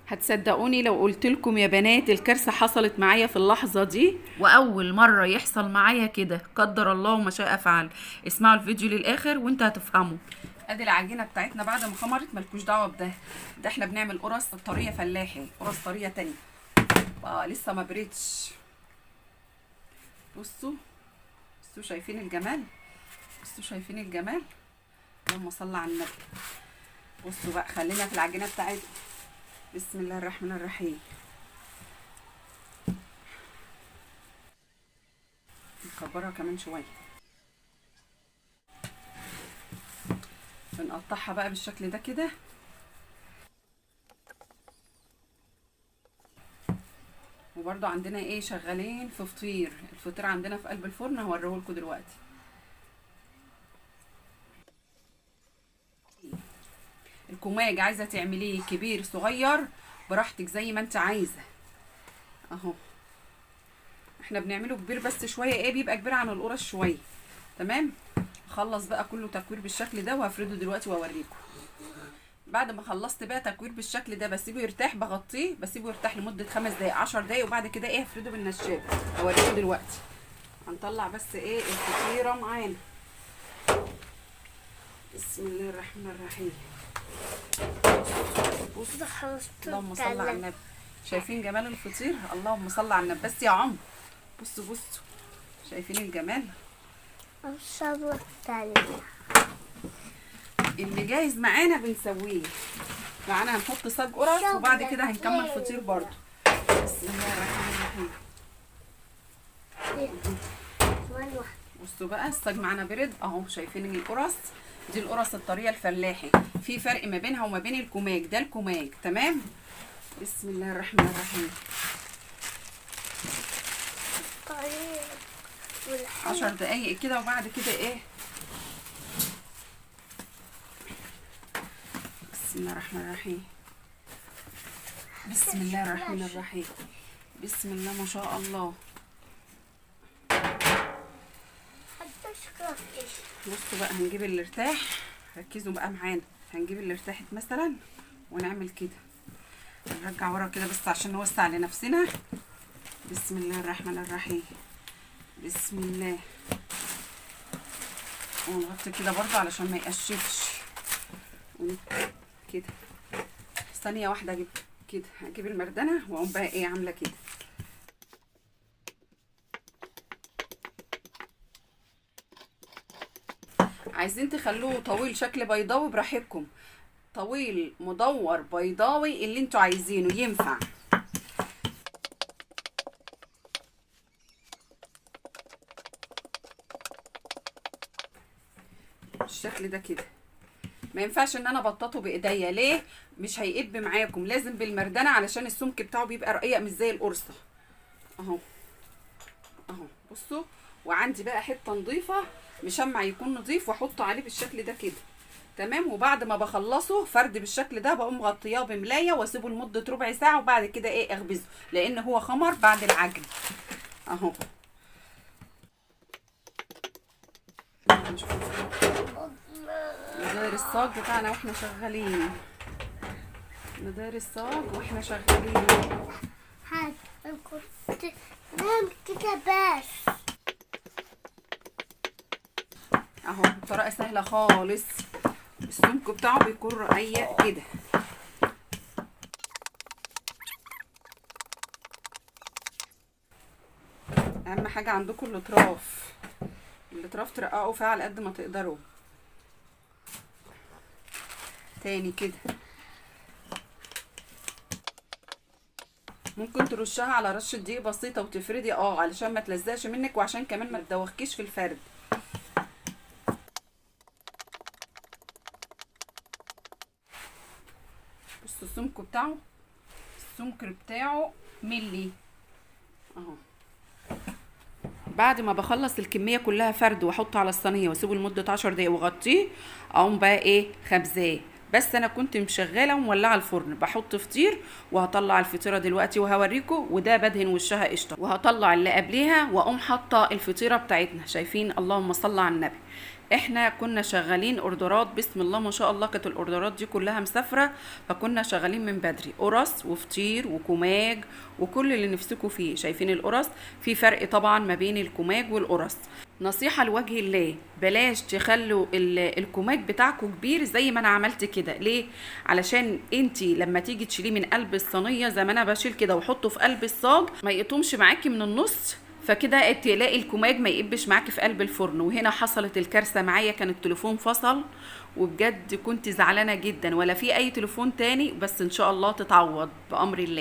هتصدقوني لو قلت لكم يا بنات الكارثة حصلت معايا في اللحظة دي، واول مرة يحصل معايا كده، قدر الله ما شاء فعل. اسمعوا الفيديو للاخر وانت هتفهموا. ادي العجينة بتاعتنا بعد ما خمرت، ملكوش دعوة ده احنا بنعمل قرص طرية فلاحي، قرص طرية تانية لسه ما بريتش. بصوا شايفين الجمال، شايفين الجمال. اللهم صل على النبي. بصوا بقى، خلينا في العجينة بتاعتنا. بسم الله الرحمن الرحيم. نكبرها كمان شويه، بنقطعها بقى بالشكل ده كده. وبرده عندنا ايه، شغالين في فطير. الفطير عندنا في قلب الفرن، هوريه لكم دلوقتي. الكماج عايزه تعمليه كبير صغير براحتك زي ما انت عايزه. اهو احنا بنعمله كبير بس شويه، ايه بيبقى كبير عن القرص شويه. تمام. اخلص بقى كله تكوير بالشكل ده وهفرده دلوقتي واوريكم. بعد ما خلصت بقى تكوير بالشكل ده، بسيبه يرتاح، بغطيه بسيبه يرتاح لمده 5 دقايق 10 دقايق، وبعد كده ايه هفرده بالنشاب. هوريكم دلوقتي. هنطلع بس ايه الفطيره معانا. بسم الله الرحمن الرحيم. بصوا اللهم صل على النبي. شايفين جمال الفطير؟ اللهم صل على النبي. بس يا عمر بصوا شايفين الجمال؟ اللي جاهز معانا بنسويه معانا. هنحط صاج قرص وبعد كده هنكمل فطير برضو. بسم الله الرحمن الرحيم. بصوا بقى الصاج معانا برد اهو. شايفين القرص دي؟ القرص الطريه الفلاحي. في فرق ما بينها وما بين الكماج. ده الكماج. تمام. بسم الله الرحمن الرحيم. 10 دقايق كده وبعد كده ايه. بسم الله الرحمن الرحيم. بسم الله الرحمن الرحيم. بسم الله ما شاء الله. بصوا بقى، هنجيب اللي ارتاح. ركزوا بقى معانا. هنجيب اللي ارتاحت مثلا ونعمل كده. نرجع ورا كده بس عشان نوسع لنفسنا. بسم الله الرحمن الرحيم. بسم الله. ونغطي كده برضه علشان ما يقشفش كده. ثانيه واحده اجيب كده. هجيب المردنه واقوم بقى ايه عامله كده. عايزين تخلوه طويل شكل بيضاوي براحتكم، طويل مدور بيضاوي اللي انتوا عايزينه ينفع. الشكل ده كده. ما ينفعش ان انا ابططه بايديا. ليه؟ مش هيقب معاكم. لازم بالمردنه علشان السمك بتاعه بيبقى رقيق مش زي القرصه. اهو بصوا. وعندي بقى حته نظيفه، مشمع يكون نظيف، واحطه عليه بالشكل ده كده. تمام. وبعد ما بخلصه فرد بالشكل ده بقوم مغطياه بملايه واسيبه لمده ربع ساعه، وبعد كده ايه اخبزه لان هو خمر بعد العجن. اهو ندير الصاج بتاعنا واحنا شغالين. ندير الصاج واحنا شغالين. هات كنت نعمل كده بس. اهو الطريقه سهله خالص. السمك بتاعه بيكون رقيق كده. اهم حاجه عندكم الاطراف ترققوا فيها على قد ما تقدروا. تاني كده. ممكن ترشها على رشه دقيق بسيطه وتفردي علشان ما تلزقش منك، وعشان كمان ما تدوخكيش في الفرد. بصوا السمك بتاعه ملي اهو. بعد ما بخلص الكميه كلها فرد واحطه على الصينيه واسيبه لمده 10 دقايق واغطيه، اقوم بقى ايه خبزاه. بس انا كنت مشغله ومولعه الفرن بحط فطير، وهطلع الفطيره دلوقتي وهوريكم. وده بدهن وشها قشطه، وهطلع اللي قبليها واقوم حاطه الفطيره بتاعتنا. شايفين؟ اللهم صل على النبي. احنا كنا شغالين اوردرات، بسم الله ما شاء الله، كانت الاوردرات دي كلها مسافره، فكنا شغالين من بدري قرص وفطير وكماج وكل اللي نفسكم فيه. شايفين القرص؟ في فرق طبعا ما بين الكماج والقرص. نصيحة لوجه الله، بلاش تخلوا الكماج بتاعكم كبير زي ما انا عملت كده. ليه؟ علشان انتي لما تيجي تشيليه من قلب الصينية زي ما انا بشيل كده واحطه في قلب الصاج، ما يقطمش معاكي من النص، فكده تلاقي الكماج ما يقبش معاكي في قلب الفرن. وهنا حصلت الكارثة معايا، كان التليفون فصل وبجد كنت زعلانة جدا. ولا في اي تليفون تاني، بس ان شاء الله تتعوض بأمر الله.